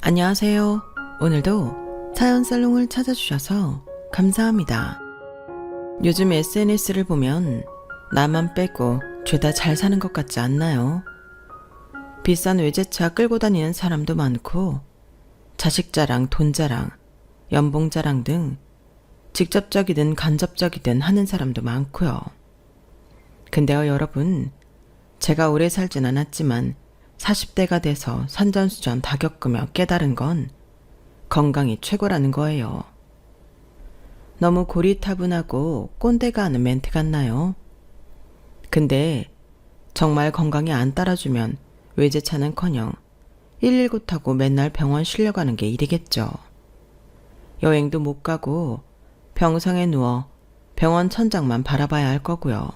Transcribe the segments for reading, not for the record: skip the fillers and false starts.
안녕하세요. 오늘도 사연 살롱을 찾아주셔서 감사합니다. 요즘 SNS를 보면 나만 빼고 죄다 잘 사는 것 같지 않나요? 비싼 외제차 끌고 다니는 사람도 많고 자식 자랑, 돈 자랑, 연봉 자랑 등 직접적이든 간접적이든 하는 사람도 많고요. 근데요 여러분, 제가 오래 살진 않았지만 40대가 돼서 산전수전 다 겪으며 깨달은 건 건강이 최고라는 거예요. 너무 고리타분하고 꼰대가 하는 멘트 같나요? 근데 정말 건강이 안 따라주면 외제차는커녕 119 타고 맨날 병원 실려가는 게 일이겠죠. 여행도 못 가고 병상에 누워 병원 천장만 바라봐야 할 거고요.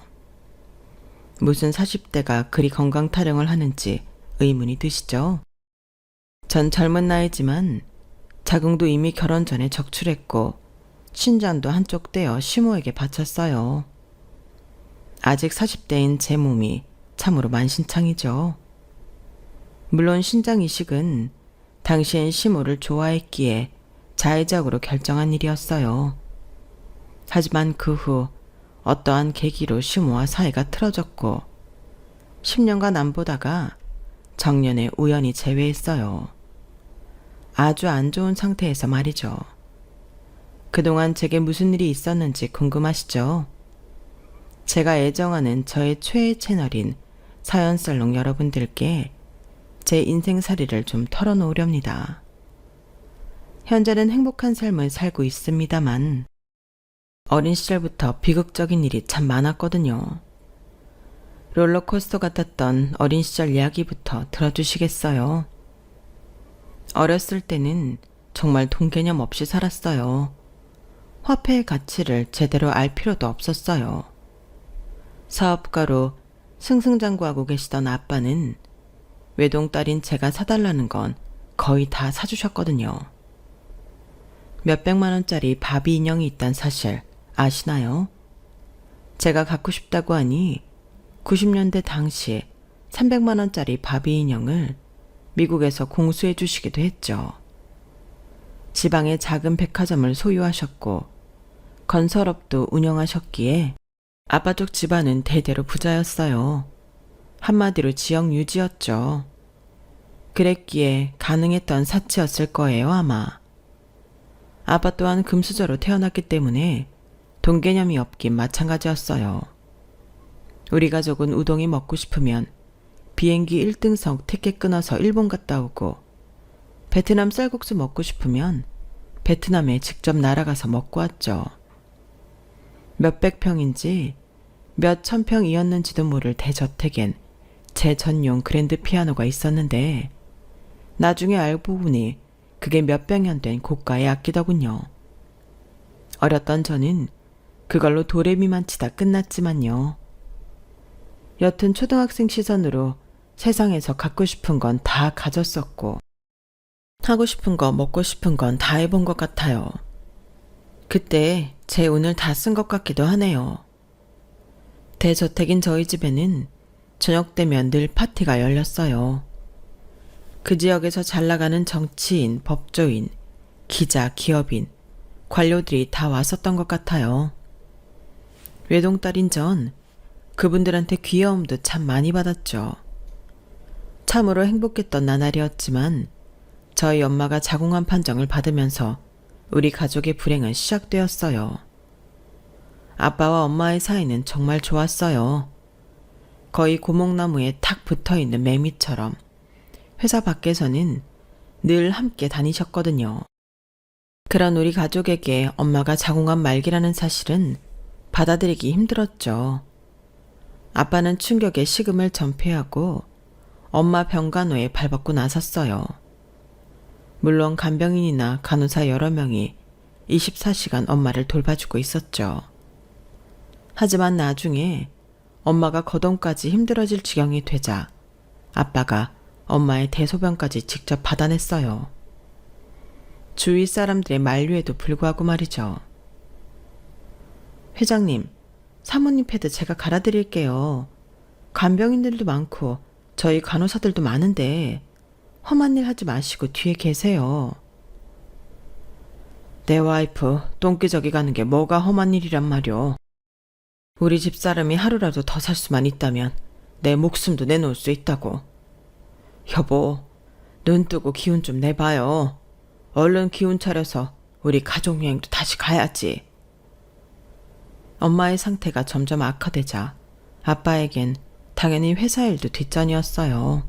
무슨 40대가 그리 건강 타령을 하는지 의문이 드시죠? 전 젊은 나이지만 자궁도 이미 결혼 전에 적출했고 신장도 한쪽 떼어 시모에게 바쳤어요. 아직 40대인 제 몸이 참으로 만신창이죠. 물론 신장 이식은 당시엔 시모를 좋아했기에 자의적으로 결정한 일이었어요. 하지만 그 후 어떠한 계기로 시모와 사이가 틀어졌고 10년간 안 보다가 정년에 우연히 재회했어요. 아주 안 좋은 상태에서 말이죠. 그동안 제게 무슨 일이 있었는지 궁금하시죠? 제가 애정하는 저의 최애 채널인 사연살롱 여러분들께 제 인생살이를 좀 털어놓으렵니다. 현재는 행복한 삶을 살고 있습니다만 어린 시절부터 비극적인 일이 참 많았거든요. 롤러코스터 같았던 어린 시절 이야기부터 들어주시겠어요? 어렸을 때는 정말 돈 개념 없이 살았어요. 화폐의 가치를 제대로 알 필요도 없었어요. 사업가로 승승장구하고 계시던 아빠는 외동딸인 제가 사달라는 건 거의 다 사주셨거든요. 몇백만 원짜리 바비 인형이 있단 사실 아시나요? 제가 갖고 싶다고 하니 90년대 당시 300만 원짜리 바비 인형을 미국에서 공수해 주시기도 했죠. 지방의 작은 백화점을 소유하셨고 건설업도 운영하셨기에 아빠 쪽 집안은 대대로 부자였어요. 한마디로 지역 유지였죠. 그랬기에 가능했던 사치였을 거예요 아마. 아빠 또한 금수저로 태어났기 때문에 돈 개념이 없긴 마찬가지였어요. 우리 가족은 우동이 먹고 싶으면 비행기 1등석 티켓 끊어서 일본 갔다 오고 베트남 쌀국수 먹고 싶으면 베트남에 직접 날아가서 먹고 왔죠. 몇백 평인지 몇 천 평이었는지도 모를 대저택엔 제 전용 그랜드 피아노가 있었는데 나중에 알고 보니 그게 몇백 년 된 고가의 악기더군요. 어렸던 저는 그걸로 도레미만 치다 끝났지만요. 여튼 초등학생 시선으로 세상에서 갖고 싶은 건 다 가졌었고 하고 싶은 거 먹고 싶은 건 다 해본 것 같아요. 그때 제 운을 다 쓴 것 같기도 하네요. 대저택인 저희 집에는 저녁 되면 늘 파티가 열렸어요. 그 지역에서 잘 나가는 정치인, 법조인, 기자, 기업인, 관료들이 다 왔었던 것 같아요. 외동딸인 전 그분들한테 귀여움도 참 많이 받았죠. 참으로 행복했던 나날이었지만 저희 엄마가 자궁암 판정을 받으면서 우리 가족의 불행은 시작되었어요. 아빠와 엄마의 사이는 정말 좋았어요. 거의 고목나무에 탁 붙어있는 매미처럼 회사 밖에서는 늘 함께 다니셨거든요. 그런 우리 가족에게 엄마가 자궁암 말기라는 사실은 받아들이기 힘들었죠. 아빠는 충격에 식음을 전폐하고 엄마 병간호에 발벗고 나섰어요. 물론 간병인이나 간호사 여러 명이 24시간 엄마를 돌봐주고 있었죠. 하지만 나중에 엄마가 거동까지 힘들어질 지경이 되자 아빠가 엄마의 대소변까지 직접 받아냈어요. 주위 사람들의 만류에도 불구하고 말이죠. 회장님, 사모님 패드 제가 갈아드릴게요. 간병인들도 많고 저희 간호사들도 많은데 험한 일 하지 마시고 뒤에 계세요. 내 와이프 똥기저귀 가는 게 뭐가 험한 일이란 말이오. 우리 집사람이 하루라도 더 살 수만 있다면 내 목숨도 내놓을 수 있다고. 여보, 눈 뜨고 기운 좀 내봐요. 얼른 기운 차려서 우리 가족여행도 다시 가야지. 엄마의 상태가 점점 악화되자 아빠에겐 당연히 회사 일도 뒷전이었어요.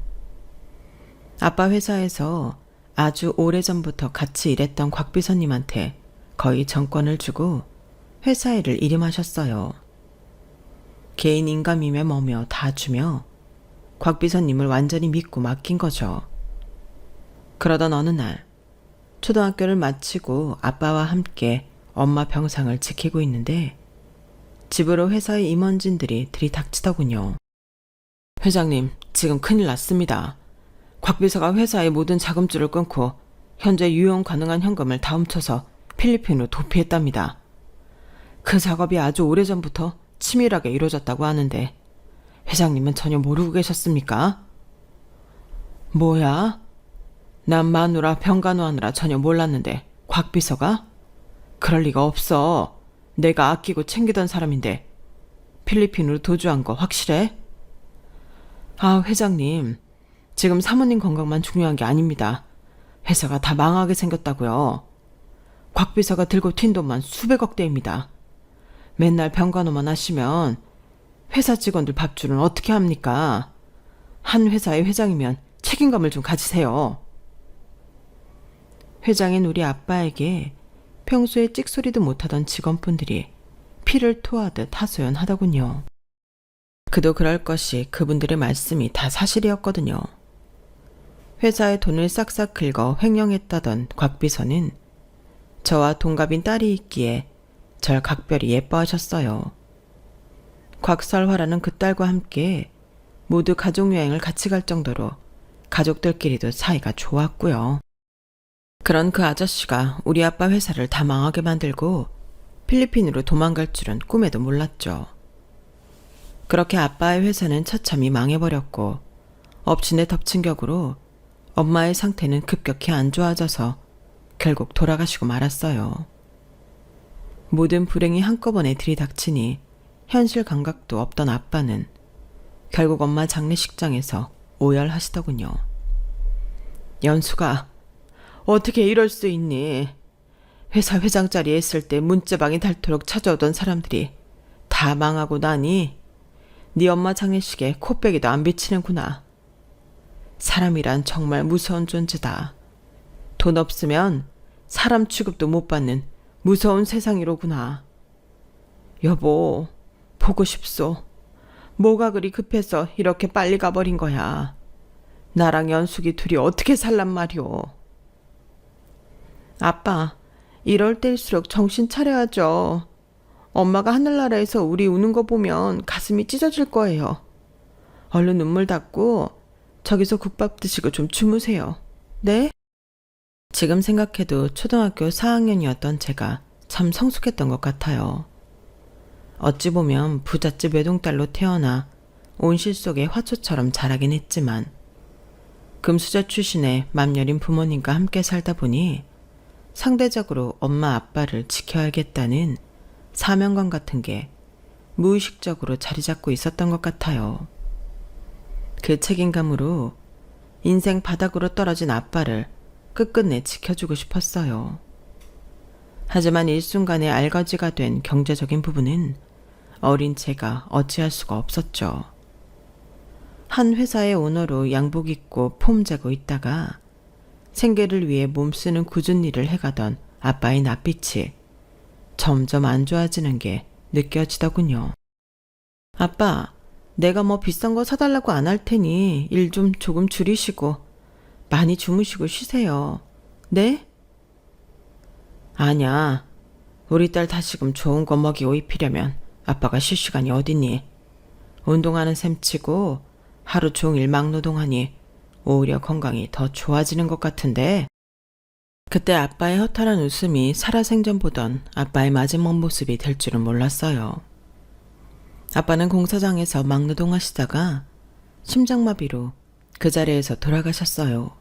아빠 회사에서 아주 오래전부터 같이 일했던 곽 비서님한테 거의 정권을 주고 회사 일을 일임하셨어요. 개인 인감이며 뭐며 다 주며 곽 비서님을 완전히 믿고 맡긴 거죠. 그러던 어느 날 초등학교를 마치고 아빠와 함께 엄마 병상을 지키고 있는데 집으로 회사의 임원진들이 들이닥치더군요. 회장님, 지금 큰일 났습니다. 곽 비서가 회사의 모든 자금줄을 끊고 현재 유용 가능한 현금을 다 훔쳐서 필리핀으로 도피했답니다. 그 작업이 아주 오래전부터 치밀하게 이루어졌다고 하는데 회장님은 전혀 모르고 계셨습니까? 뭐야? 난 마누라 병간호하느라 전혀 몰랐는데 곽 비서가? 그럴 리가 없어. 내가 아끼고 챙기던 사람인데 필리핀으로 도주한 거 확실해? 아, 회장님. 지금 사모님 건강만 중요한 게 아닙니다. 회사가 다 망하게 생겼다고요. 곽 비서가 들고 튄 돈만 수백억 대입니다. 맨날 병간호만 하시면 회사 직원들 밥줄은 어떻게 합니까? 한 회사의 회장이면 책임감을 좀 가지세요. 회장인 우리 아빠에게 평소에 찍소리도 못하던 직원분들이 피를 토하듯 하소연하더군요. 그도 그럴 것이 그분들의 말씀이 다 사실이었거든요. 회사의 돈을 싹싹 긁어 횡령했다던 곽 비서는 저와 동갑인 딸이 있기에 절 각별히 예뻐하셨어요. 곽설화라는 그 딸과 함께 모두 가족여행을 같이 갈 정도로 가족들끼리도 사이가 좋았고요. 그런 그 아저씨가 우리 아빠 회사를 다 망하게 만들고 필리핀으로 도망갈 줄은 꿈에도 몰랐죠. 그렇게 아빠의 회사는 처참히 망해버렸고 엎친 데 덮친 격으로 엄마의 상태는 급격히 안 좋아져서 결국 돌아가시고 말았어요. 모든 불행이 한꺼번에 들이닥치니 현실 감각도 없던 아빠는 결국 엄마 장례식장에서 오열하시더군요. 연수가 어떻게 이럴 수 있니? 회사 회장 자리에 있을 때 문자방이 닳도록 찾아오던 사람들이 다 망하고 나니 네 엄마 장례식에 코빼기도 안 비치는구나. 사람이란 정말 무서운 존재다. 돈 없으면 사람 취급도 못 받는 무서운 세상이로구나. 여보, 보고 싶소. 뭐가 그리 급해서 이렇게 빨리 가버린 거야. 나랑 연숙이 둘이 어떻게 살란 말이오. 아빠, 이럴 때일수록 정신 차려야죠. 엄마가 하늘나라에서 우리 우는 거 보면 가슴이 찢어질 거예요. 얼른 눈물 닦고 저기서 국밥 드시고 좀 주무세요. 네? 지금 생각해도 초등학교 4학년이었던 제가 참 성숙했던 것 같아요. 어찌 보면 부잣집 외동딸로 태어나 온실 속의 화초처럼 자라긴 했지만 금수저 출신의 맘여린 부모님과 함께 살다 보니 상대적으로 엄마 아빠를 지켜야겠다는 사명감 같은 게 무의식적으로 자리 잡고 있었던 것 같아요. 그 책임감으로 인생 바닥으로 떨어진 아빠를 끝끝내 지켜주고 싶었어요. 하지만 일순간에 알거지가 된 경제적인 부분은 어린 제가 어찌할 수가 없었죠. 한 회사의 오너로 양복 입고 폼 재고 있다가 생계를 위해 몸쓰는 굳은 일을 해가던 아빠의 낯빛이 점점 안 좋아지는 게 느껴지더군요. 아빠, 내가 뭐 비싼 거 사달라고 안 할 테니 일 좀 조금 줄이시고 많이 주무시고 쉬세요. 네? 아냐, 우리 딸 다시금 좋은 거 먹이고 입히려면 아빠가 쉴 시간이 어딨니? 운동하는 셈 치고 하루 종일 막노동하니 오히려 건강이 더 좋아지는 것 같은데. 그때 아빠의 허탈한 웃음이 살아생전 보던 아빠의 마지막 모습이 될 줄은 몰랐어요. 아빠는 공사장에서 막노동하시다가 심장마비로 그 자리에서 돌아가셨어요.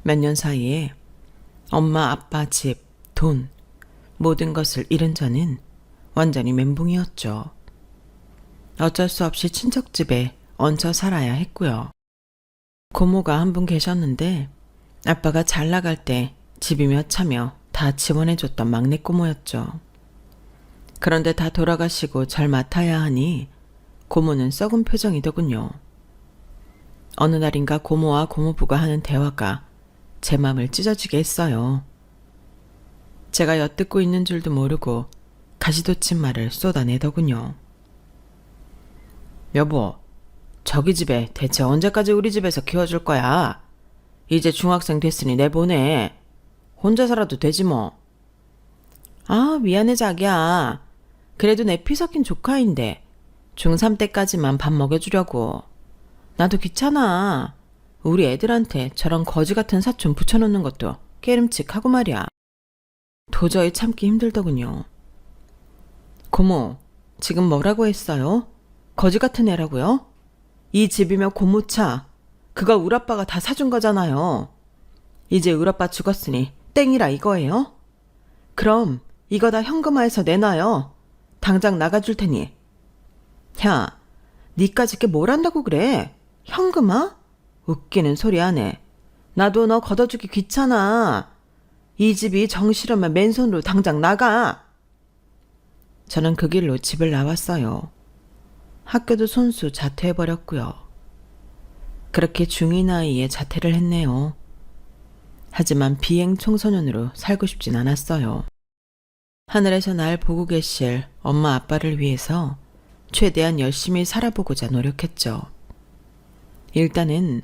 몇 년 사이에 엄마, 아빠, 집, 돈, 모든 것을 잃은 저는 완전히 멘붕이었죠. 어쩔 수 없이 친척집에 얹혀 살아야 했고요. 고모가 한 분 계셨는데 아빠가 잘 나갈 때 집이며 차며 다 지원해줬던 막내 고모였죠. 그런데 다 돌아가시고 절 맡아야 하니 고모는 썩은 표정이더군요. 어느 날인가 고모와 고모부가 하는 대화가 제 맘을 찢어지게 했어요. 제가 엿듣고 있는 줄도 모르고 가시돋친 말을 쏟아내더군요. 여보, 저기 집에 대체 언제까지 우리 집에서 키워줄 거야? 이제 중학생 됐으니 내보내. 혼자 살아도 되지 뭐. 아, 미안해 자기야. 그래도 내 피 섞인 조카인데 중3 때까지만 밥 먹여주려고. 나도 귀찮아. 우리 애들한테 저런 거지 같은 사촌 붙여놓는 것도 깨름칙하고 말이야. 도저히 참기 힘들더군요. 고모, 지금 뭐라고 했어요? 거지 같은 애라고요? 이 집이며 고모차, 그거 울 아빠가 다 사준 거잖아요. 이제 울 아빠 죽었으니 땡이라 이거예요? 그럼 이거 다 현금화해서 내놔요. 당장 나가줄 테니. 야, 니까짓 게 뭘 한다고 그래? 현금화? 웃기는 소리 하네. 나도 너 걷어주기 귀찮아. 이 집이 정실하면 맨손으로 당장 나가. 저는 그 길로 집을 나왔어요. 학교도 손수 자퇴해버렸고요. 그렇게 중2 나이에 자퇴를 했네요. 하지만 비행 청소년으로 살고 싶진 않았어요. 하늘에서 날 보고 계실 엄마 아빠를 위해서 최대한 열심히 살아보고자 노력했죠. 일단은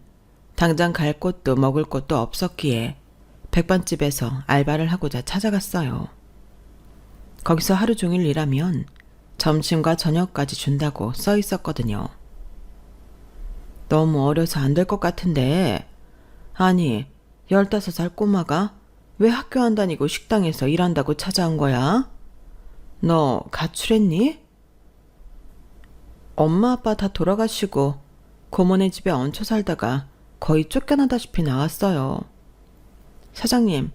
당장 갈 곳도 먹을 곳도 없었기에 백반집에서 알바를 하고자 찾아갔어요. 거기서 하루 종일 일하면 점심과 저녁까지 준다고 써 있었거든요. 너무 어려서 안 될 것 같은데. 아니, 15살 꼬마가 왜 학교 안 다니고 식당에서 일한다고 찾아온 거야? 너 가출했니? 엄마 아빠 다 돌아가시고 고모네 집에 얹혀 살다가 거의 쫓겨나다시피 나왔어요. 사장님,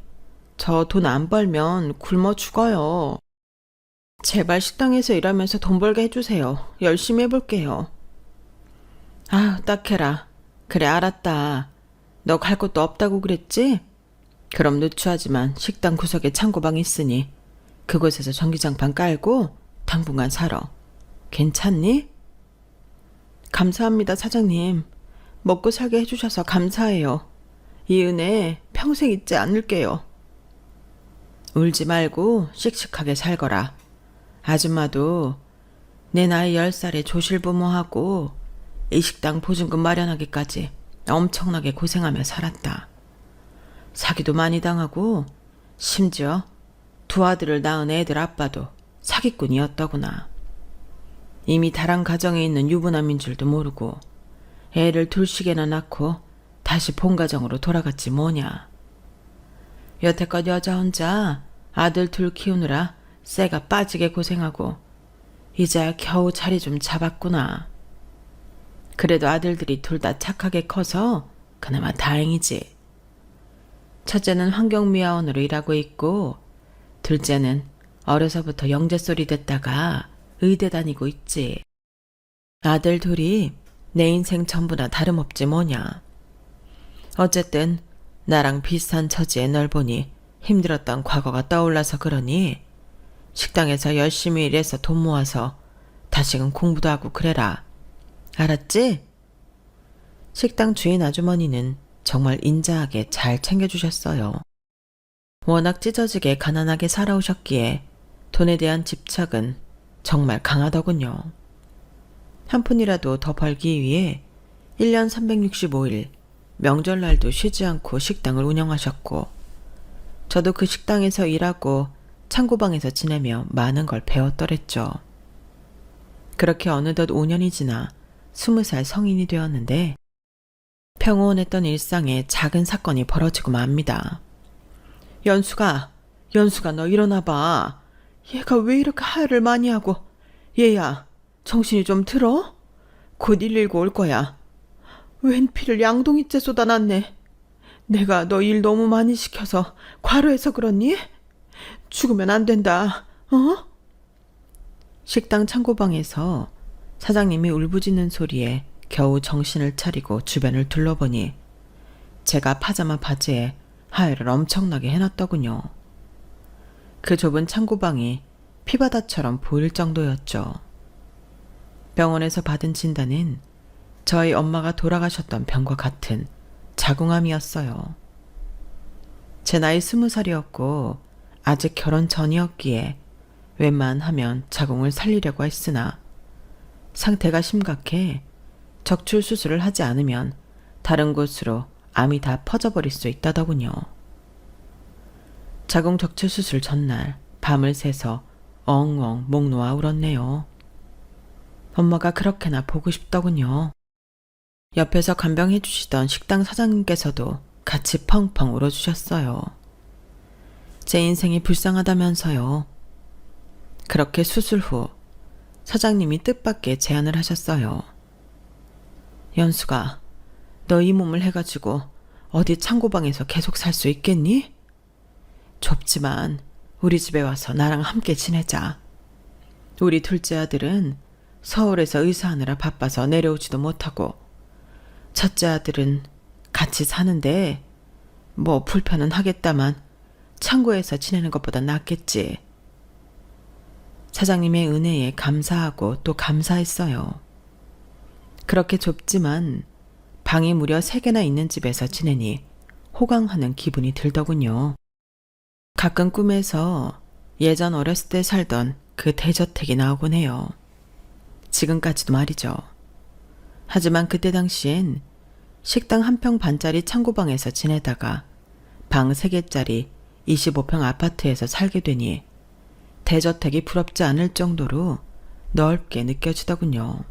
저 돈 안 벌면 굶어 죽어요. 제발 식당에서 일하면서 돈 벌게 해주세요. 열심히 해볼게요. 아휴, 딱해라. 그래, 알았다. 너 갈 곳도 없다고 그랬지? 그럼 누추하지만 식당 구석에 창고방 있으니 그곳에서 전기장판 깔고 당분간 살아. 괜찮니? 감사합니다, 사장님. 먹고 살게 해주셔서 감사해요. 이 은혜 평생 잊지 않을게요. 울지 말고 씩씩하게 살거라. 아줌마도 내 나이 10살에 조실부모하고 이 식당 보증금 마련하기까지 엄청나게 고생하며 살았다. 사기도 많이 당하고 심지어 2 아들을 낳은 애들 아빠도 사기꾼이었더구나. 이미 다른 가정에 있는 유부남인 줄도 모르고 애를 2씩이나 낳고 다시 본가정으로 돌아갔지 뭐냐. 여태껏 여자 혼자 아들 2 키우느라 쇠가 빠지게 고생하고 이제야 겨우 자리 좀 잡았구나. 그래도 아들들이 2 다 착하게 커서 그나마 다행이지. 첫째는 환경미화원으로 일하고 있고 둘째는 어려서부터 영재소리 듣다가 의대 다니고 있지. 아들 2이 내 인생 전부나 다름없지 뭐냐. 어쨌든 나랑 비슷한 처지의 널 보니 힘들었던 과거가 떠올라서 그러니 식당에서 열심히 일해서 돈 모아서 다시금 공부도 하고 그래라. 알았지? 식당 주인 아주머니는 정말 인자하게 잘 챙겨주셨어요. 워낙 찢어지게 가난하게 살아오셨기에 돈에 대한 집착은 정말 강하더군요. 한 푼이라도 더 벌기 위해 1년 365일 명절날도 쉬지 않고 식당을 운영하셨고 저도 그 식당에서 일하고 창고방에서 지내며 많은 걸 배웠더랬죠. 그렇게 어느덧 5년이 지나 20살 성인이 되었는데 평온했던 일상에 작은 사건이 벌어지고 맙니다. 연수가 너 일어나봐. 얘가 왜 이렇게 하혈을 많이 하고. 얘야, 정신이 좀 들어? 곧 119 올 거야. 웬 피를 양동이째 쏟아놨네. 내가 너 일 너무 많이 시켜서 과로해서 그러니? 죽으면 안 된다. 어? 식당 창고방에서 사장님이 울부짖는 소리에 겨우 정신을 차리고 주변을 둘러보니 제가 파자마 바지에 하혈을 엄청나게 해놨더군요. 그 좁은 창고방이 피바다처럼 보일 정도였죠. 병원에서 받은 진단은 저희 엄마가 돌아가셨던 병과 같은 자궁암이었어요. 제 나이 20살이었고 아직 결혼 전이었기에 웬만하면 자궁을 살리려고 했으나 상태가 심각해 적출 수술을 하지 않으면 다른 곳으로 암이 다 퍼져버릴 수 있다더군요. 자궁 적출 수술 전날 밤을 새서 엉엉 목 놓아 울었네요. 엄마가 그렇게나 보고 싶더군요. 옆에서 간병해 주시던 식당 사장님께서도 같이 펑펑 울어주셨어요. 제 인생이 불쌍하다면서요. 그렇게 수술 후 사장님이 뜻밖의 제안을 하셨어요. 연수가, 너 이 몸을 해가지고 어디 창고방에서 계속 살 수 있겠니? 좁지만 우리 집에 와서 나랑 함께 지내자. 우리 둘째 아들은 서울에서 의사하느라 바빠서 내려오지도 못하고 첫째 아들은 같이 사는데 뭐 불편은 하겠다만 창고에서 지내는 것보다 낫겠지. 사장님의 은혜에 감사하고 또 감사했어요. 그렇게 좁지만 방이 무려 3개나 있는 집에서 지내니 호강하는 기분이 들더군요. 가끔 꿈에서 예전 어렸을 때 살던 그 대저택이 나오곤 해요. 지금까지도 말이죠. 하지만 그때 당시엔 식당 1평 반짜리 창고방에서 지내다가 방 3개짜리 25평 아파트에서 살게 되니 대저택이 부럽지 않을 정도로 넓게 느껴지더군요.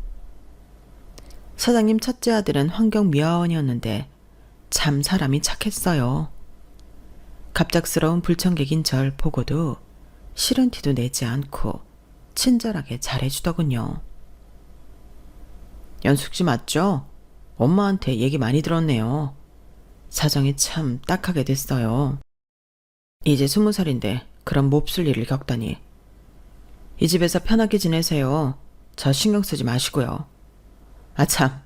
사장님 첫째 아들은 환경미화원이었는데 참 사람이 착했어요. 갑작스러운 불청객인 절 보고도 싫은 티도 내지 않고 친절하게 잘해주더군요. 연숙 씨 맞죠? 엄마한테 얘기 많이 들었네요. 사정이 참 딱하게 됐어요. 이제 20살인데 그런 몹쓸 일을 겪다니. 이 집에서 편하게 지내세요. 저 신경 쓰지 마시고요. 아참,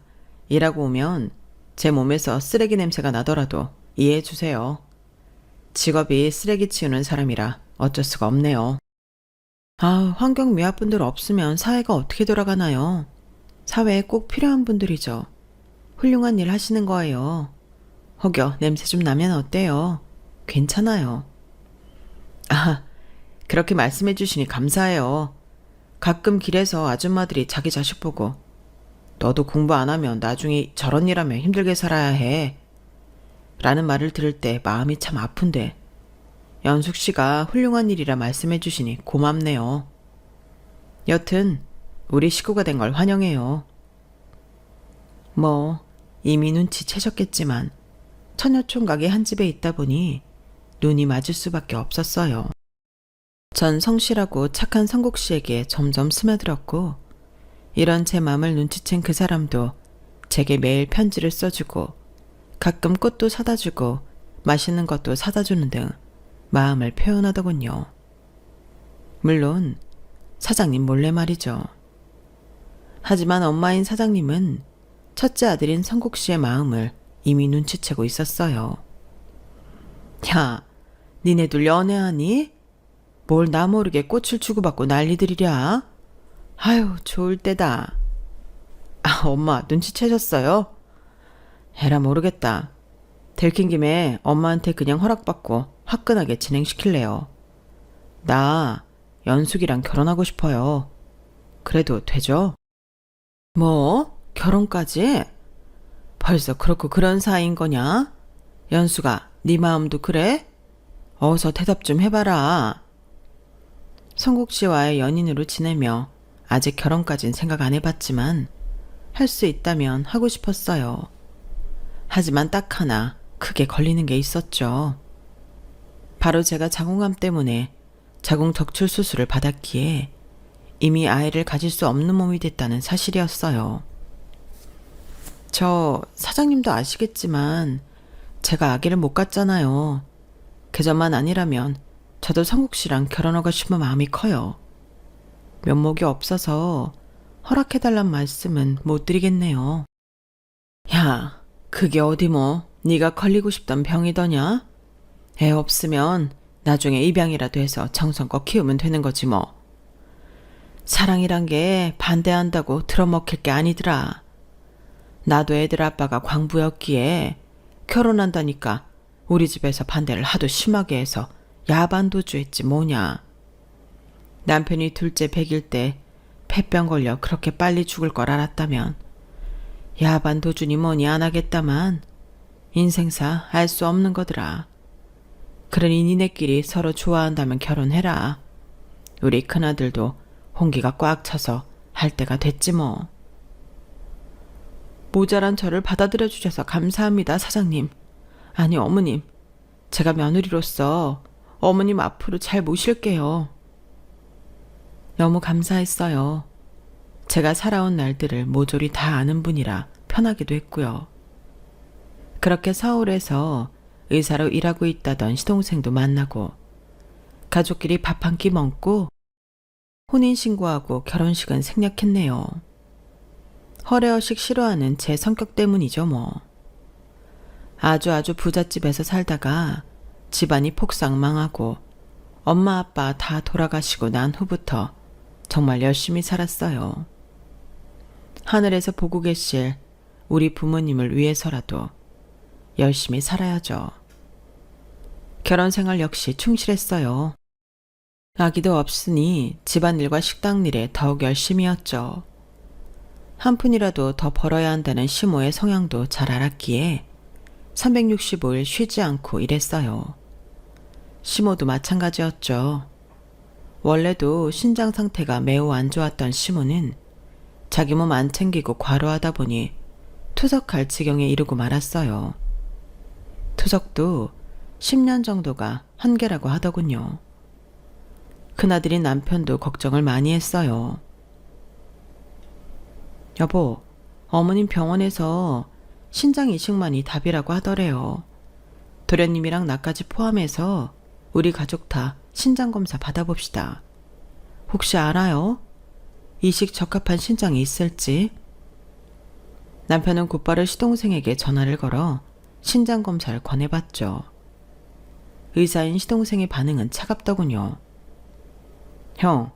일하고 오면 제 몸에서 쓰레기 냄새가 나더라도 이해해 주세요. 직업이 쓰레기 치우는 사람이라 어쩔 수가 없네요. 아, 환경미화분들 없으면 사회가 어떻게 돌아가나요? 사회에 꼭 필요한 분들이죠. 훌륭한 일 하시는 거예요. 혹여 냄새 좀 나면 어때요? 괜찮아요. 아, 그렇게 말씀해 주시니 감사해요. 가끔 길에서 아줌마들이 자기 자식 보고 너도 공부 안 하면 나중에 저런 일 하면 힘들게 살아야 해. 라는 말을 들을 때 마음이 참 아픈데 연숙 씨가 훌륭한 일이라 말씀해 주시니 고맙네요. 여튼 우리 식구가 된 걸 환영해요. 뭐 이미 눈치채셨겠지만 처녀총각이 한 집에 있다 보니 눈이 맞을 수밖에 없었어요. 전 성실하고 착한 성국 씨에게 점점 스며들었고 이런 제 마음을 눈치챈 그 사람도 제게 매일 편지를 써주고 가끔 꽃도 사다 주고 맛있는 것도 사다 주는 등 마음을 표현하더군요. 물론 사장님 몰래 말이죠. 하지만 엄마인 사장님은 첫째 아들인 성국 씨의 마음을 이미 눈치채고 있었어요. 야, 니네들 연애하니? 뭘 나 모르게 꽃을 주고받고 난리들이랴? 아유, 좋을 때다. 아, 엄마 눈치채셨어요? 에라 모르겠다. 들킨 김에 엄마한테 그냥 허락받고 화끈하게 진행시킬래요. 나 연숙이랑 결혼하고 싶어요. 그래도 되죠? 뭐? 결혼까지? 벌써 그렇고 그런 사이인 거냐? 연수가 네 마음도 그래? 어서 대답 좀 해봐라. 성국 씨와의 연인으로 지내며 아직 결혼까진 생각 안 해봤지만 할 수 있다면 하고 싶었어요. 하지만 딱 하나 크게 걸리는 게 있었죠. 바로 제가 자궁암 때문에 자궁 적출 수술을 받았기에 이미 아이를 가질 수 없는 몸이 됐다는 사실이었어요. 저 사장님도 아시겠지만 제가 아기를 못 갖잖아요. 그전만 아니라면 저도 성국 씨랑 결혼하고 싶은 마음이 커요. 면목이 없어서 허락해달란 말씀은 못 드리겠네요. 야, 그게 어디 뭐 네가 걸리고 싶던 병이더냐? 애 없으면 나중에 입양이라도 해서 정성껏 키우면 되는 거지 뭐. 사랑이란 게 반대한다고 들어먹힐 게 아니더라. 나도 애들 아빠가 광부였기에 결혼한다니까 우리 집에서 반대를 하도 심하게 해서 야반도주했지 뭐냐. 남편이 둘째 100일 때 폐병 걸려 그렇게 빨리 죽을 걸 알았다면 야반도주니 뭐니 안 하겠다만 인생사 알 수 없는 거더라. 그러니 니네끼리 서로 좋아한다면 결혼해라. 우리 큰아들도 홍기가 꽉 차서 할 때가 됐지 뭐. 모자란 저를 받아들여 주셔서 감사합니다, 사장님. 아니, 어머님. 제가 며느리로서 어머님 앞으로 잘 모실게요. 너무 감사했어요. 제가 살아온 날들을 모조리 다 아는 분이라 편하기도 했고요. 그렇게 서울에서 의사로 일하고 있다던 시동생도 만나고 가족끼리 밥 한 끼 먹고 혼인신고하고 결혼식은 생략했네요. 허례허식 싫어하는 제 성격 때문이죠 뭐. 아주 부잣집에서 살다가 집안이 폭삭 망하고 엄마 아빠 다 돌아가시고 난 후부터 정말 열심히 살았어요. 하늘에서 보고 계실 우리 부모님을 위해서라도 열심히 살아야죠. 결혼 생활 역시 충실했어요. 아기도 없으니 집안일과 식당일에 더욱 열심히 했죠. 한 푼이라도 더 벌어야 한다는 시모의 성향도 잘 알았기에 365일 쉬지 않고 일했어요. 시모도 마찬가지였죠. 원래도 신장 상태가 매우 안 좋았던 시모는 자기 몸 안 챙기고 과로하다 보니 투석할 지경에 이르고 말았어요. 투석도 10년 정도가 한계라고 하더군요. 큰아들인 남편도 걱정을 많이 했어요. 여보, 어머님 병원에서 신장 이식만이 답이라고 하더래요. 도련님이랑 나까지 포함해서 우리 가족 다 신장검사 받아봅시다. 혹시 알아요? 이식 적합한 신장이 있을지? 남편은 곧바로 시동생에게 전화를 걸어 신장검사를 권해봤죠. 의사인 시동생의 반응은 차갑더군요. 형,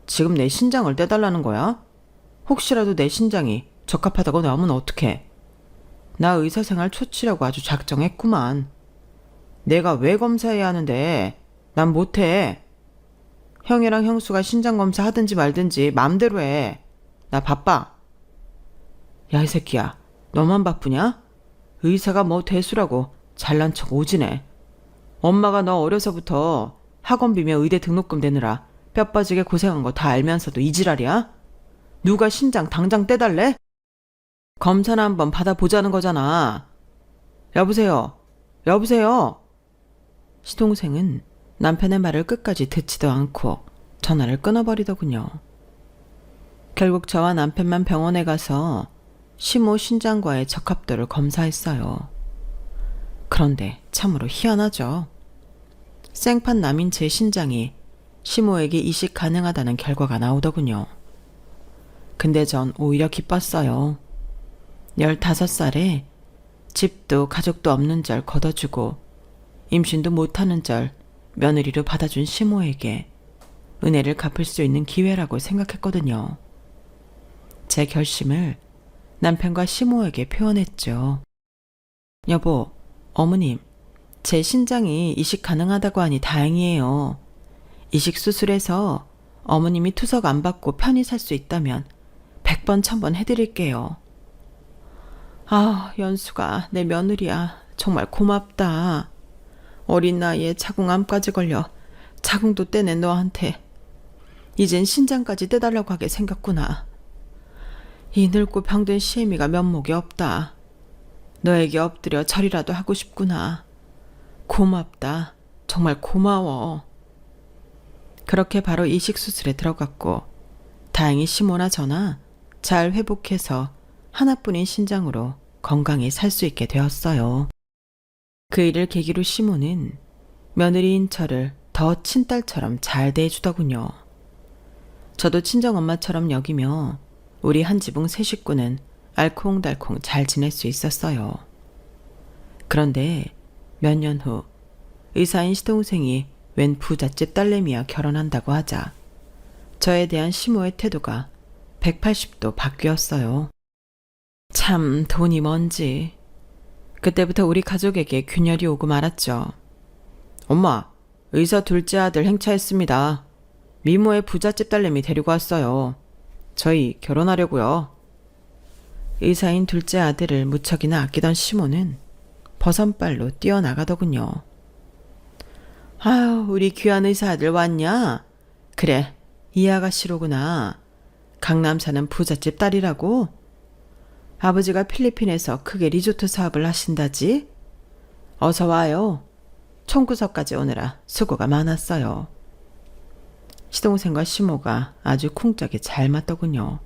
지금 내 신장을 떼달라는 거야? 혹시라도 내 신장이 적합하다고 나오면 어떡해? 나 의사생활 초치라고 아주 작정했구만. 내가 왜 검사해야 하는데 난 못해. 형이랑 형수가 신장검사 하든지 말든지 맘대로 해. 나 바빠. 야, 이 새끼야. 너만 바쁘냐? 의사가 뭐 대수라고 잘난 척 오지네. 엄마가 너 어려서부터 학원비며 의대 등록금 내느라 뼈 빠지게 고생한 거 다 알면서도 이 지랄이야? 누가 신장 당장 떼달래? 검사나 한번 받아보자는 거잖아. 여보세요? 여보세요? 시동생은 남편의 말을 끝까지 듣지도 않고 전화를 끊어버리더군요. 결국 저와 남편만 병원에 가서 시모 신장과의 적합도를 검사했어요. 그런데 참으로 희한하죠. 생판 남인 제 신장이 시모에게 이식 가능하다는 결과가 나오더군요. 근데 전 오히려 기뻤어요. 15살에 집도 가족도 없는 절 걷어주고 임신도 못하는 절 며느리로 받아준 시모에게 은혜를 갚을 수 있는 기회라고 생각했거든요. 제 결심을 남편과 시모에게 표현했죠. 여보, 어머님, 제 신장이 이식 가능하다고 하니 다행이에요. 이식 수술해서 어머님이 투석 안 받고 편히 살 수 있다면 100번 1000번 해드릴게요. 아, 연수가 내 며느리야. 정말 고맙다. 어린 나이에 자궁암까지 걸려 자궁도 떼낸 너한테 이젠 신장까지 떼달라고 하게 생겼구나. 이 늙고 병든 시애미가 면목이 없다. 너에게 엎드려 절이라도 하고 싶구나. 고맙다. 정말 고마워. 그렇게 바로 이식 수술에 들어갔고 다행히 시모나 저나 잘 회복해서 하나뿐인 신장으로 건강히 살 수 있게 되었어요. 그 일을 계기로 시모는 며느리인 저를 더 친딸처럼 잘 대해주더군요. 저도 친정엄마처럼 여기며 우리 한 지붕 세 식구는 알콩달콩 잘 지낼 수 있었어요. 그런데 몇 년 후 의사인 시동생이 웬 부잣집 딸내미와 결혼한다고 하자 저에 대한 시모의 태도가 180도 바뀌었어요. 참 돈이 뭔지. 그때부터 우리 가족에게 균열이 오고 말았죠. 엄마, 의사 둘째 아들 행차했습니다. 미모의 부잣집 딸내미 데리고 왔어요. 저희 결혼하려고요. 의사인 둘째 아들을 무척이나 아끼던 시모는 버선발로 뛰어나가더군요. 아유, 우리 귀한 의사 아들 왔냐? 그래, 이 아가씨로구나. 강남 사는 부잣집 딸이라고? 아버지가 필리핀에서 크게 리조트 사업을 하신다지? 어서 와요. 총구석까지 오느라 수고가 많았어요. 시동생과 시모가 아주 쿵짝이 잘 맞더군요.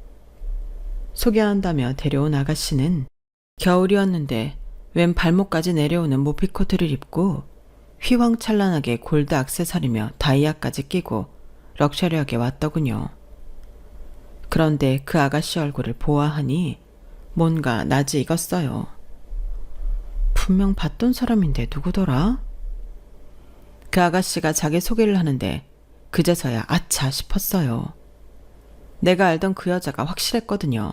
소개한다며 데려온 아가씨는 겨울이었는데 웬 발목까지 내려오는 모피코트를 입고 휘황찬란하게 골드 액세서리며 다이아까지 끼고 럭셔리하게 왔더군요. 그런데 그 아가씨 얼굴을 보아하니 뭔가 낯이 익었어요. 분명 봤던 사람인데 누구더라? 그 아가씨가 자기 소개를 하는데 그제서야 아차 싶었어요. 내가 알던 그 여자가 확실했거든요.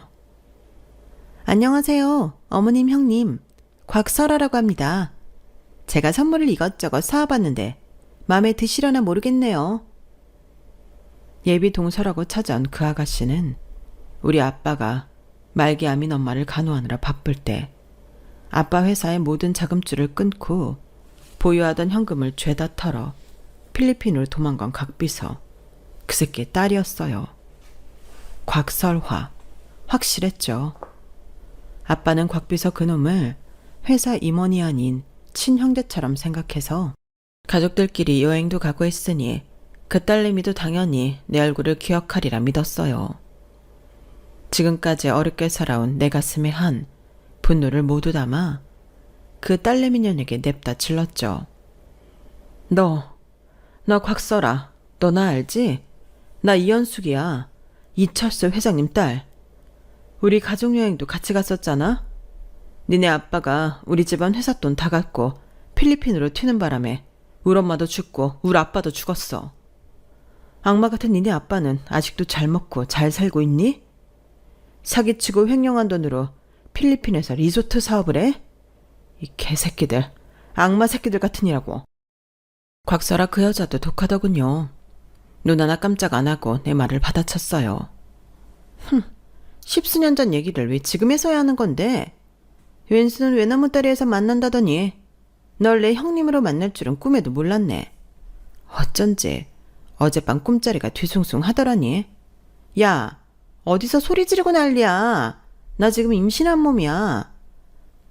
안녕하세요. 어머님, 형님. 곽설아라고 합니다. 제가 선물을 이것저것 사와봤는데 마음에 드시려나 모르겠네요. 예비 동서라고 찾아온 그 아가씨는 우리 아빠가 말기암인 엄마를 간호하느라 바쁠 때 아빠 회사의 모든 자금줄을 끊고 보유하던 현금을 죄다 털어 필리핀으로 도망간 곽비서, 그 새끼의 딸이었어요. 곽설화, 확실했죠. 아빠는 곽비서 그놈을 회사 임원이 아닌 친형제처럼 생각해서 가족들끼리 여행도 가고 했으니 그 딸내미도 당연히 내 얼굴을 기억하리라 믿었어요. 지금까지 어렵게 살아온 내 가슴에 한 분노를 모두 담아 그 딸내미 년에게 냅다 질렀죠. 너 곽설아, 너 나 알지? 나 이현숙이야. 이철수 회장님 딸. 우리 가족여행도 같이 갔었잖아? 니네 아빠가 우리 집안 회사 돈 다 갖고 필리핀으로 튀는 바람에 우리 엄마도 죽고 우리 아빠도 죽었어. 악마 같은 니네 아빠는 아직도 잘 먹고 잘 살고 있니? 사기치고 횡령한 돈으로 필리핀에서 리조트 사업을 해? 이 개새끼들, 악마 새끼들 같으니라고. 곽설아 그 여자도 독하더군요. 눈 하나 깜짝 안 하고 내 말을 받아쳤어요. 십수년 전 얘기를 왜 지금에서야 하는 건데? 웬수는 외나무다리에서 만난다더니 널 내 형님으로 만날 줄은 꿈에도 몰랐네. 어쩐지 어젯밤 꿈자리가 뒤숭숭 하더라니. 야, 어디서 소리 지르고 난리야. 나 지금 임신한 몸이야.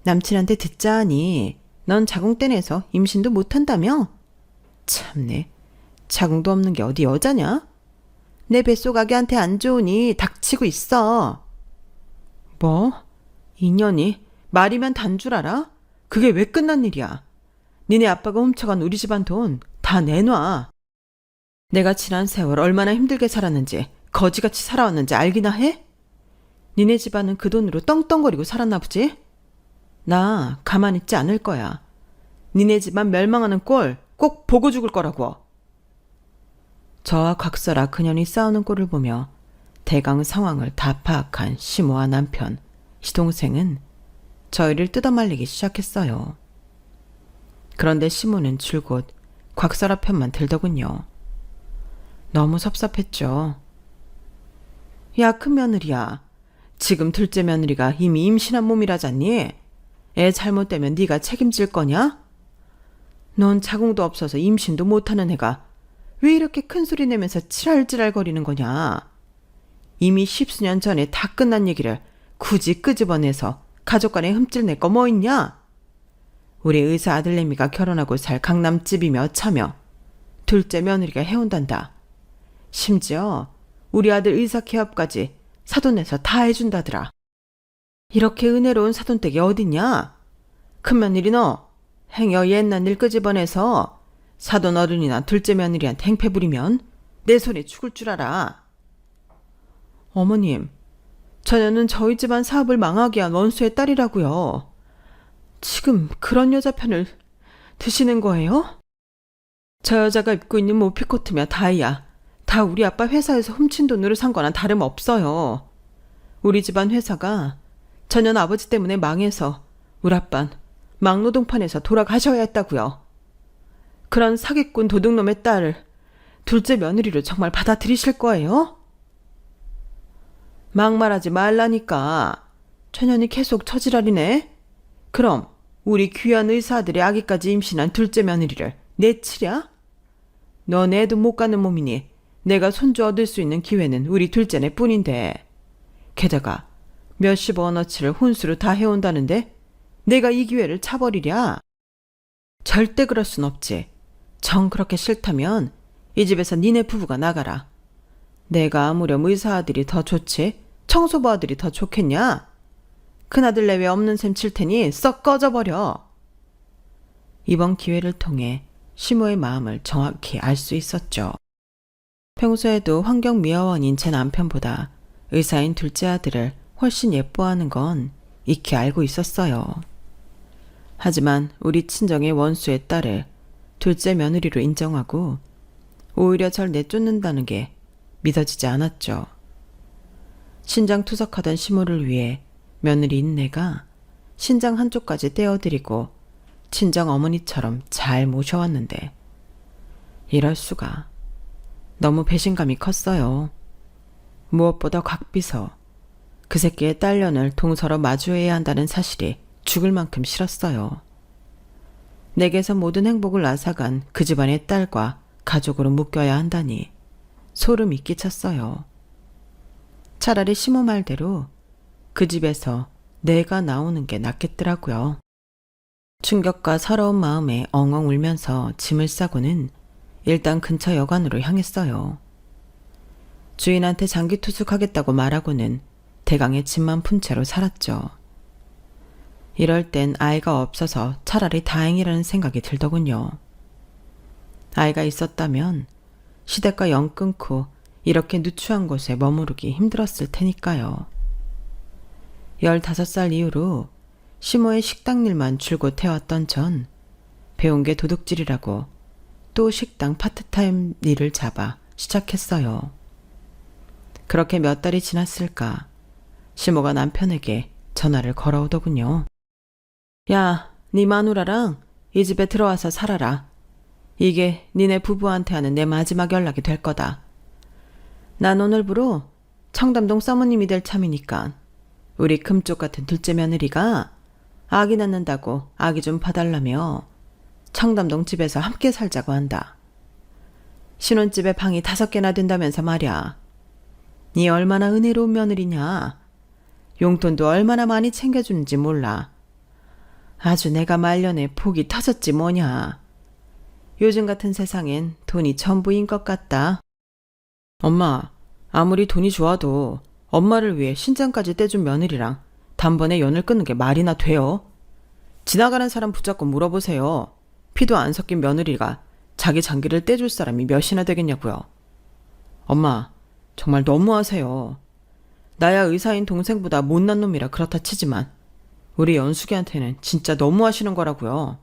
남친한테 듣자 하니 넌 자궁 떼내서 임신도 못한다며? 참네, 자궁도 없는 게 어디 여자냐? 내 뱃속 아기한테 안 좋으니 닥치고 있어. 뭐? 인연이 말이면 단 줄 알아? 그게 왜 끝난 일이야? 니네 아빠가 훔쳐간 우리 집안 돈 다 내놔. 내가 지난 세월 얼마나 힘들게 살았는지 거지같이 살아왔는지 알기나 해? 니네 집안은 그 돈으로 떵떵거리고 살았나 보지? 나 가만히 있지 않을 거야. 니네 집안 멸망하는 꼴 꼭 보고 죽을 거라고. 저와 곽설아 그년이 싸우는 꼴을 보며 대강 상황을 다 파악한 시모와 남편, 시동생은 저희를 뜯어말리기 시작했어요. 그런데 시모는 줄곧 곽설아 편만 들더군요. 너무 섭섭했죠. 야, 큰 며느리야. 지금 둘째 며느리가 이미 임신한 몸이라잖니? 애 잘못되면 네가 책임질 거냐? 넌 자궁도 없어서 임신도 못하는 애가 왜 이렇게 큰 소리 내면서 지랄지랄거리는 거냐? 이미 십수년 전에 다 끝난 얘기를 굳이 끄집어내서 가족 간에 흠질 낼 거 뭐 있냐? 우리 의사 아들내미가 결혼하고 살 강남집이며 차며 둘째 며느리가 해온단다. 심지어 우리 아들 의사 개업까지 사돈 내서 다 해준다더라. 이렇게 은혜로운 사돈댁이 어딨냐? 큰 며느리 너 행여 옛날 일 끄집어내서 사돈 어른이나 둘째 며느리한테 행패 부리면 내 손에 죽을 줄 알아. 어머님, 저녀는 저희 집안 사업을 망하게 한 원수의 딸이라고요. 지금 그런 여자 편을 드시는 거예요? 저 여자가 입고 있는 모피코트며 다이아, 다 우리 아빠 회사에서 훔친 돈으로 산 거나 다름없어요. 우리 집안 회사가 저년 아버지 때문에 망해서 우리 아빤 막노동판에서 돌아가셔야 했다고요. 그런 사기꾼 도둑놈의 딸을 둘째 며느리로 정말 받아들이실 거예요? 막말하지 말라니까. 처년이 계속 처지랄이네. 그럼 우리 귀한 의사들의 아기까지 임신한 둘째 며느리를 내치랴? 너네도 못 가는 몸이니 내가 손주 얻을 수 있는 기회는 우리 둘째네 뿐인데. 게다가 몇십 원어치를 혼수로 다 해온다는데 내가 이 기회를 차버리랴? 절대 그럴 순 없지. 정 그렇게 싫다면 이 집에서 니네 부부가 나가라. 내가 아무렴 의사 아들이 더 좋지 청소부 아들이 더 좋겠냐? 큰아들 내외 없는 셈 칠 테니 썩 꺼져버려. 이번 기회를 통해 시모의 마음을 정확히 알 수 있었죠. 평소에도 환경미화원인 제 남편보다 의사인 둘째 아들을 훨씬 예뻐하는 건 익히 알고 있었어요. 하지만 우리 친정의 원수의 딸을 둘째 며느리로 인정하고 오히려 절 내쫓는다는 게 믿어지지 않았죠. 신장 투석하던 시모를 위해 며느리인 내가 신장 한쪽까지 떼어드리고 친정 어머니처럼 잘 모셔왔는데 이럴 수가. 너무 배신감이 컸어요. 무엇보다 곽비서, 그 새끼의 딸년을 동서로 마주해야 한다는 사실이 죽을 만큼 싫었어요. 내게서 모든 행복을 앗아간 그 집안의 딸과 가족으로 묶여야 한다니 소름이 끼쳤어요. 차라리 시모 말대로 그 집에서 내가 나오는 게 낫겠더라고요. 충격과 서러운 마음에 엉엉 울면서 짐을 싸고는 일단 근처 여관으로 향했어요. 주인한테 장기 투숙하겠다고 말하고는 대강의 짐만 푼 채로 살았죠. 이럴 땐 아이가 없어서 차라리 다행이라는 생각이 들더군요. 아이가 있었다면 시댁과 연 끊고 이렇게 누추한 곳에 머무르기 힘들었을 테니까요. 15살 이후로 시모의 식당 일만 줄곧 해왔던 전 배운 게 도둑질이라고 또 식당 파트타임 일을 잡아 시작했어요. 그렇게 몇 달이 지났을까 시모가 남편에게 전화를 걸어오더군요. 야, 네 마누라랑 이 집에 들어와서 살아라. 이게 니네 부부한테 하는 내 마지막 연락이 될 거다. 난 오늘부로 청담동 사모님이 될 참이니까 우리 금쪽 같은 둘째 며느리가 아기 낳는다고 아기 좀 봐달라며 청담동 집에서 함께 살자고 한다. 신혼집에 방이 5개나 된다면서 말이야. 니 얼마나 은혜로운 며느리냐. 용돈도 얼마나 많이 챙겨주는지 몰라. 아주 내가 말년에 복이 터졌지 뭐냐. 요즘 같은 세상엔 돈이 전부인 것 같다. 엄마, 아무리 돈이 좋아도 엄마를 위해 신장까지 떼준 며느리랑 단번에 연을 끊는 게 말이나 돼요? 지나가는 사람 붙잡고 물어보세요. 피도 안 섞인 며느리가 자기 장기를 떼줄 사람이 몇이나 되겠냐고요. 엄마, 정말 너무하세요. 나야 의사인 동생보다 못난 놈이라 그렇다 치지만 우리 연숙이한테는 진짜 너무하시는 거라고요.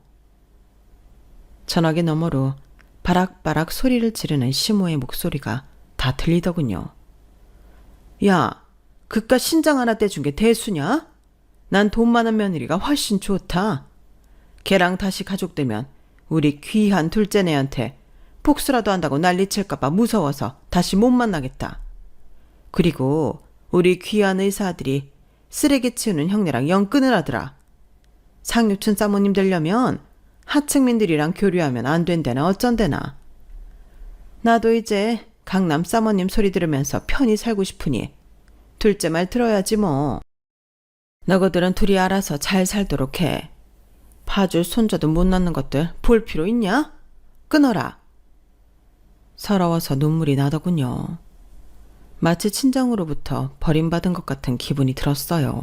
전화기 너머로 바락바락 소리를 지르는 시모의 목소리가 다 들리더군요. 야, 그깟 신장 하나 떼준 게 대수냐? 난 돈 많은 며느리가 훨씬 좋다. 걔랑 다시 가족되면 우리 귀한 둘째네한테 복수라도 한다고 난리칠까봐 무서워서 다시 못 만나겠다. 그리고 우리 귀한 의사들이 쓰레기 치우는 형네랑 연 끊으라더라. 상류층 사모님 되려면 하층민들이랑 교류하면 안 된대나 어쩐대나. 나도 이제 강남 사모님 소리 들으면서 편히 살고 싶으니 둘째 말 들어야지 뭐. 너희들은 둘이 알아서 잘 살도록 해. 봐줄 손자도 못 낳는 것들 볼 필요 있냐? 끊어라. 서러워서 눈물이 나더군요. 마치 친정으로부터 버림받은 것 같은 기분이 들었어요.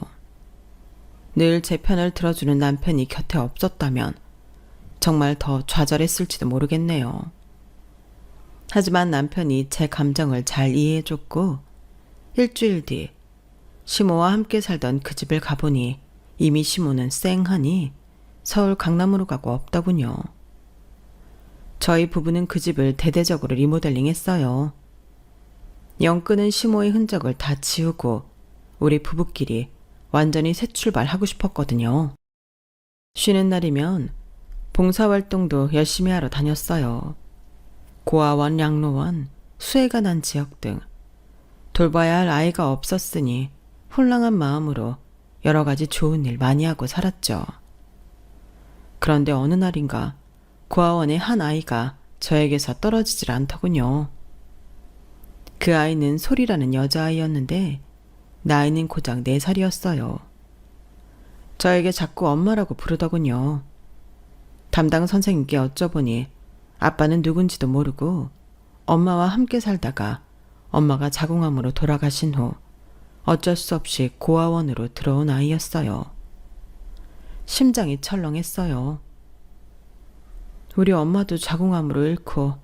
늘 제 편을 들어주는 남편이 곁에 없었다면 정말 더 좌절했을지도 모르겠네요. 하지만 남편이 제 감정을 잘 이해해줬고 일주일 뒤 시모와 함께 살던 그 집을 가보니 이미 시모는 쌩하니 서울 강남으로 가고 없더군요. 저희 부부는 그 집을 대대적으로 리모델링 했어요. 영끄는 시모의 흔적을 다 지우고 우리 부부끼리 완전히 새 출발하고 싶었거든요. 쉬는 날이면 봉사활동도 열심히 하러 다녔어요. 고아원, 양로원, 수해가 난 지역 등 돌봐야 할 아이가 없었으니 혼란한 마음으로 여러 가지 좋은 일 많이 하고 살았죠. 그런데 어느 날인가 고아원의 한 아이가 저에게서 떨어지질 않더군요. 그 아이는 소리라는 여자아이였는데 나이는 고작 4살이었어요. 저에게 자꾸 엄마라고 부르더군요. 담당 선생님께 여쭤보니 아빠는 누군지도 모르고 엄마와 함께 살다가 엄마가 자궁암으로 돌아가신 후 어쩔 수 없이 고아원으로 들어온 아이였어요. 심장이 철렁했어요. 우리 엄마도 자궁암으로 잃고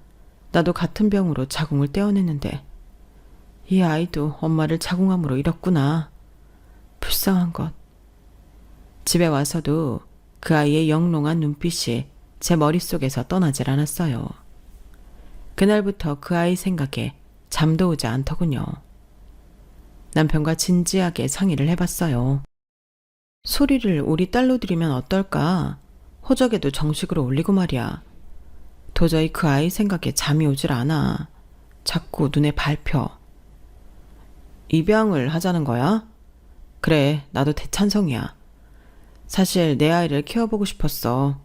나도 같은 병으로 자궁을 떼어냈는데 이 아이도 엄마를 자궁암으로 잃었구나. 불쌍한 것. 집에 와서도 그 아이의 영롱한 눈빛이 제 머릿속에서 떠나질 않았어요. 그날부터 그 아이 생각에 잠도 오지 않더군요. 남편과 진지하게 상의를 해봤어요. 소리를 우리 딸로 들이면 어떨까? 호적에도 정식으로 올리고 말이야. 도저히 그 아이 생각에 잠이 오질 않아. 자꾸 눈에 밟혀. 입양을 하자는 거야? 그래, 나도 대찬성이야. 사실 내 아이를 키워보고 싶었어.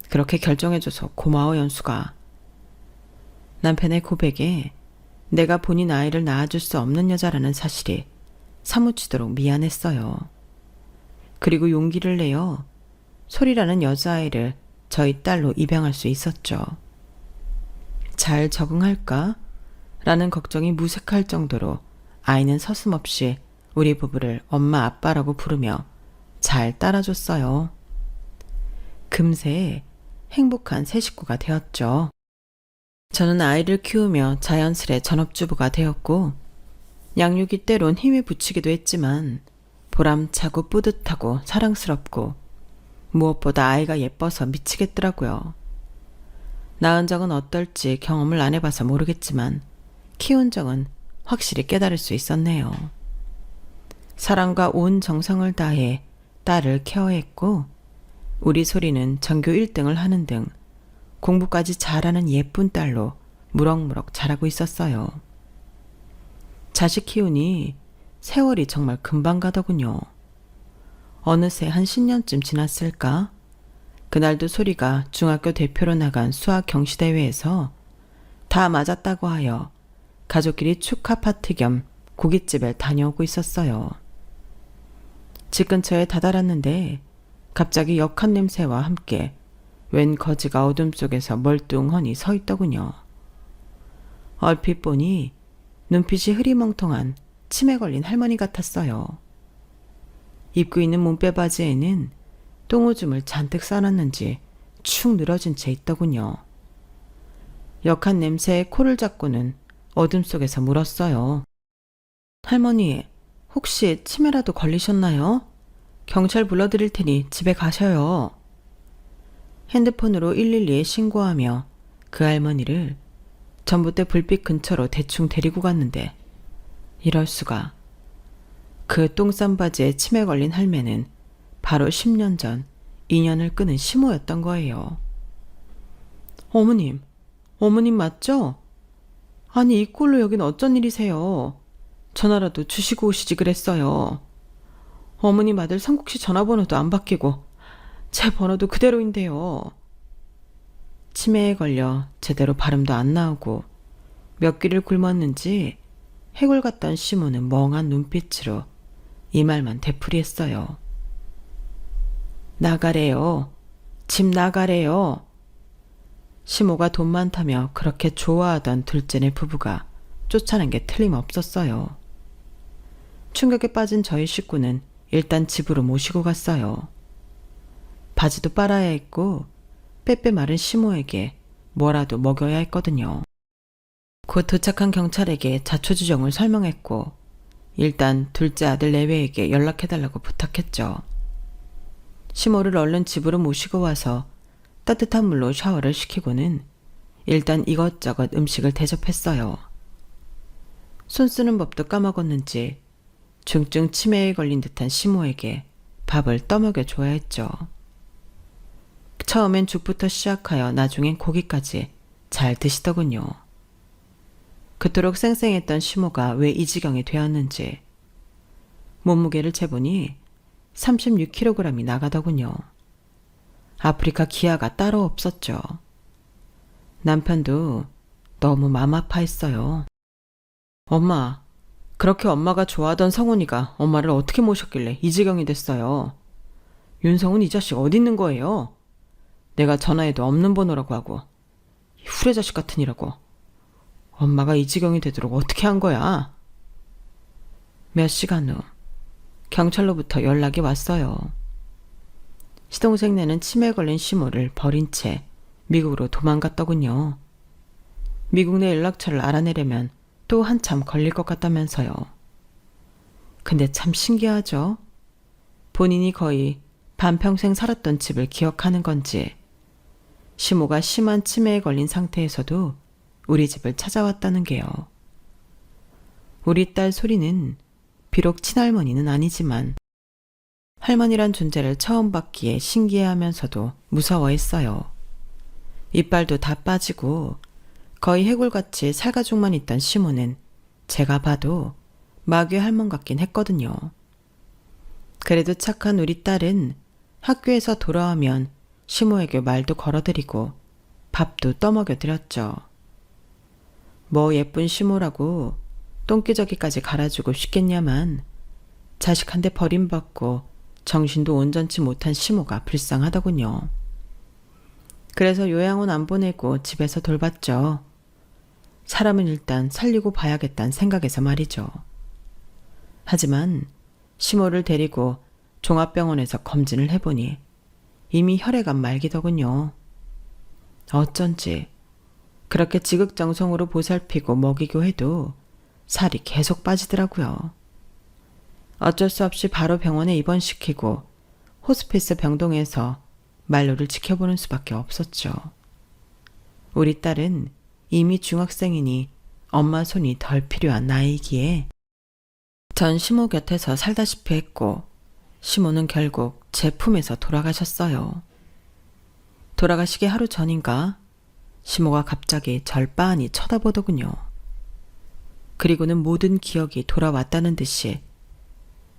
그렇게 결정해줘서 고마워, 연수가. 남편의 고백에 내가 본인 아이를 낳아줄 수 없는 여자라는 사실이 사무치도록 미안했어요. 그리고 용기를 내어 소리라는 여자아이를 저희 딸로 입양할 수 있었죠. 잘 적응할까? 라는 걱정이 무색할 정도로 아이는 서슴없이 우리 부부를 엄마 아빠라고 부르며 잘 따라줬어요. 금세 행복한 새 식구가 되었죠. 저는 아이를 키우며 자연스레 전업주부가 되었고 양육이 때론 힘이 붙이기도 했지만 보람차고 뿌듯하고 사랑스럽고 무엇보다 아이가 예뻐서 미치겠더라고요. 낳은 적은 어떨지 경험을 안 해봐서 모르겠지만 키운 적은 확실히 깨달을 수 있었네요. 사랑과 온 정성을 다해 딸을 케어했고 우리 소리는 전교 1등을 하는 등 공부까지 잘하는 예쁜 딸로 무럭무럭 자라고 있었어요. 자식 키우니 세월이 정말 금방 가더군요. 어느새 한 10년쯤 지났을까? 그날도 소리가 중학교 대표로 나간 수학 경시대회에서 다 맞았다고 하여 가족끼리 축하 파티 겸 고깃집을 다녀오고 있었어요. 집 근처에 다다랐는데 갑자기 역한 냄새와 함께 웬 거지가 어둠 속에서 멀뚱하니 서 있더군요. 얼핏 보니 눈빛이 흐리멍텅한 치매 걸린 할머니 같았어요. 입고 있는 몸빼바지에는 똥오줌을 잔뜩 싸놨는지 축 늘어진 채 있더군요. 역한 냄새에 코를 잡고는 어둠 속에서 물었어요. 할머니, 혹시 치매라도 걸리셨나요? 경찰 불러드릴 테니 집에 가셔요. 핸드폰으로 112에 신고하며 그 할머니를 전봇대 불빛 근처로 대충 데리고 갔는데 이럴 수가. 그 똥싼 바지에 치매 걸린 할매는 바로 10년 전 인연을 끊은 시모였던 거예요. 어머님 맞죠? 아니 이 꼴로 여긴 어쩐 일이세요? 전화라도 주시고 오시지 그랬어요. 어머님 아들 성국씨 전화번호도 안 바뀌고 제 번호도 그대로인데요. 치매에 걸려 제대로 발음도 안 나오고 몇 끼를 굶었는지 해골 같던 시모는 멍한 눈빛으로 이 말만 되풀이했어요. 나가래요. 집 나가래요. 시모가 돈 많다며 그렇게 좋아하던 둘째네 부부가 쫓아낸 게 틀림없었어요. 충격에 빠진 저희 식구는 일단 집으로 모시고 갔어요. 바지도 빨아야 했고 빼빼 마른 시모에게 뭐라도 먹여야 했거든요. 곧 도착한 경찰에게 자초지종을 설명했고 일단 둘째 아들 내외에게 연락해달라고 부탁했죠. 시모를 얼른 집으로 모시고 와서 따뜻한 물로 샤워를 시키고는 일단 이것저것 음식을 대접했어요. 손 쓰는 법도 까먹었는지 중증 치매에 걸린 듯한 시모에게 밥을 떠먹여 줘야 했죠. 처음엔 죽부터 시작하여 나중엔 고기까지 잘 드시더군요. 그토록 쌩쌩했던 시모가 왜 이 지경이 되었는지 몸무게를 재보니 36kg이 나가더군요. 아프리카 기아가 따로 없었죠. 남편도 너무 맘 아파했어요. 엄마, 그렇게 엄마가 좋아하던 성훈이가 엄마를 어떻게 모셨길래 이 지경이 됐어요. 윤성훈 이 자식 어디 있는 거예요? 내가 전화해도 없는 번호라고 하고 이 후레자식 같으니라고. 엄마가 이 지경이 되도록 어떻게 한 거야? 몇 시간 후 경찰로부터 연락이 왔어요. 시동생네는 치매에 걸린 시모를 버린 채 미국으로 도망갔더군요. 미국 내 연락처를 알아내려면 또 한참 걸릴 것 같다면서요. 근데 참 신기하죠? 본인이 거의 반평생 살았던 집을 기억하는 건지 시모가 심한 치매에 걸린 상태에서도 우리 집을 찾아왔다는 게요. 우리 딸 소리는 비록 친할머니는 아니지만 할머니란 존재를 처음 받기에 신기해하면서도 무서워했어요. 이빨도 다 빠지고 거의 해골같이 살가죽만 있던 시모는 제가 봐도 마귀 할멈 같긴 했거든요. 그래도 착한 우리 딸은 학교에서 돌아오면 시모에게 말도 걸어드리고 밥도 떠먹여드렸죠. 뭐 예쁜 시모라고 똥기저귀까지 갈아주고 싶겠냐만 자식한테 버림받고 정신도 온전치 못한 시모가 불쌍하더군요. 그래서 요양원 안 보내고 집에서 돌봤죠. 사람은 일단 살리고 봐야겠다는 생각에서 말이죠. 하지만 시모를 데리고 종합병원에서 검진을 해보니 이미 혈액암 말기더군요. 어쩐지 그렇게 지극정성으로 보살피고 먹이고 해도 살이 계속 빠지더라고요. 어쩔 수 없이 바로 병원에 입원시키고 호스피스 병동에서 말로를 지켜보는 수밖에 없었죠. 우리 딸은 이미 중학생이니 엄마 손이 덜 필요한 나이기에 전 시모 곁에서 살다시피 했고 시모는 결국 제 품에서 돌아가셨어요. 돌아가시기 하루 전인가 시모가 갑자기 절 빤히 쳐다보더군요. 그리고는 모든 기억이 돌아왔다는 듯이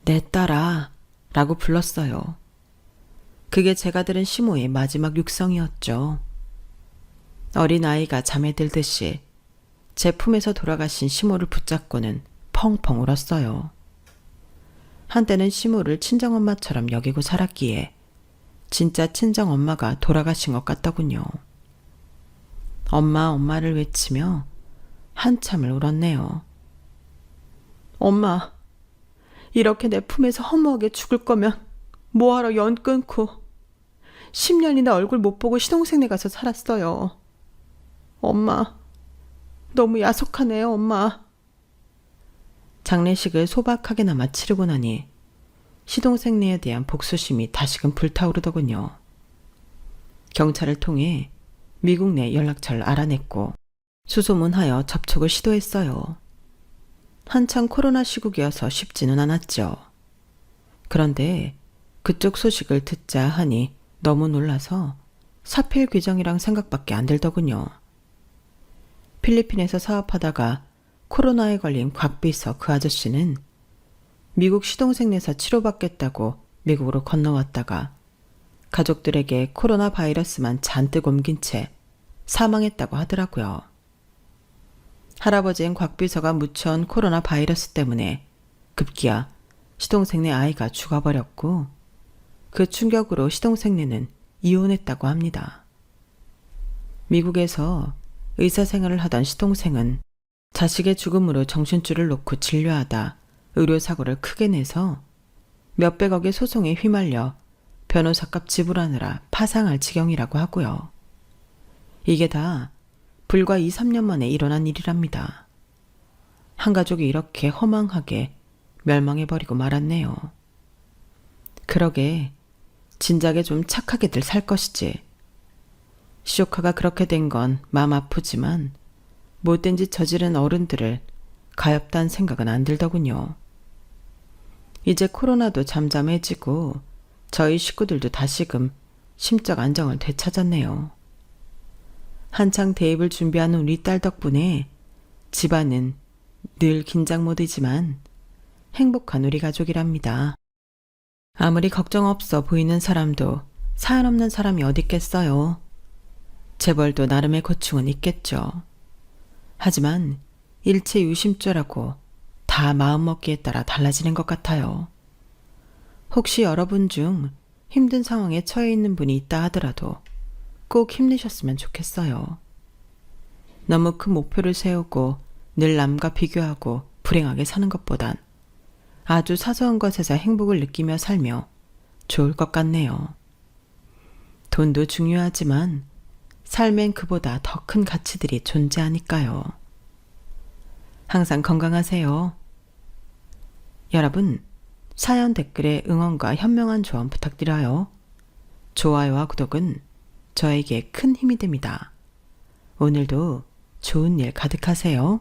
내 딸아 라고 불렀어요. 그게 제가 들은 시모의 마지막 육성이었죠. 어린아이가 잠에 들듯이 제 품에서 돌아가신 시모를 붙잡고는 펑펑 울었어요. 한때는 시모를 친정엄마처럼 여기고 살았기에 진짜 친정엄마가 돌아가신 것 같더군요. 엄마, 엄마를 외치며 한참을 울었네요. 엄마, 이렇게 내 품에서 허무하게 죽을 거면 뭐하러 연 끊고 10년이나 얼굴 못 보고 시동생네 가서 살았어요. 엄마, 너무 야속하네요, 엄마. 장례식을 소박하게나마 치르고 나니 시동생네에 대한 복수심이 다시금 불타오르더군요. 경찰을 통해 미국 내 연락처를 알아냈고 수소문하여 접촉을 시도했어요. 한창 코로나 시국이어서 쉽지는 않았죠. 그런데 그쪽 소식을 듣자 하니 너무 놀라서 사필 규정이랑 생각밖에 안 들더군요. 필리핀에서 사업하다가 코로나에 걸린 곽비서 그 아저씨는 미국 시동생네에서 치료받겠다고 미국으로 건너왔다가 가족들에게 코로나 바이러스만 잔뜩 옮긴 채 사망했다고 하더라고요. 할아버지인 곽비서가 묻혀온 코로나 바이러스 때문에 급기야 시동생네 아이가 죽어버렸고 그 충격으로 시동생네는 이혼했다고 합니다. 미국에서 의사 생활을 하던 시동생은 자식의 죽음으로 정신줄을 놓고 진료하다 의료사고를 크게 내서 몇백억의 소송에 휘말려 변호사값 지불하느라 파상할 지경이라고 하고요. 이게 다 불과 2, 3년 만에 일어난 일이랍니다. 한 가족이 이렇게 허망하게 멸망해버리고 말았네요. 그러게 진작에 좀 착하게들 살 것이지. 시조카가 그렇게 된 건 마음 아프지만 못된 짓 저지른 어른들을 가엾다는 생각은 안 들더군요. 이제 코로나도 잠잠해지고 저희 식구들도 다시금 심적 안정을 되찾았네요. 한창 대입을 준비하는 우리 딸 덕분에 집안은 늘 긴장 모드지만 행복한 우리 가족이랍니다. 아무리 걱정 없어 보이는 사람도 사연 없는 사람이 어디 있겠어요. 재벌도 나름의 고충은 있겠죠. 하지만 일체유심조라고 다 마음먹기에 따라 달라지는 것 같아요. 혹시 여러분 중 힘든 상황에 처해 있는 분이 있다 하더라도 꼭 힘내셨으면 좋겠어요. 너무 큰 목표를 세우고 늘 남과 비교하고 불행하게 사는 것보단 아주 사소한 것에서 행복을 느끼며 살며 좋을 것 같네요. 돈도 중요하지만 삶엔 그보다 더 큰 가치들이 존재하니까요. 항상 건강하세요. 여러분, 사연 댓글에 응원과 현명한 조언 부탁드려요. 좋아요와 구독은 저에게 큰 힘이 됩니다. 오늘도 좋은 일 가득하세요.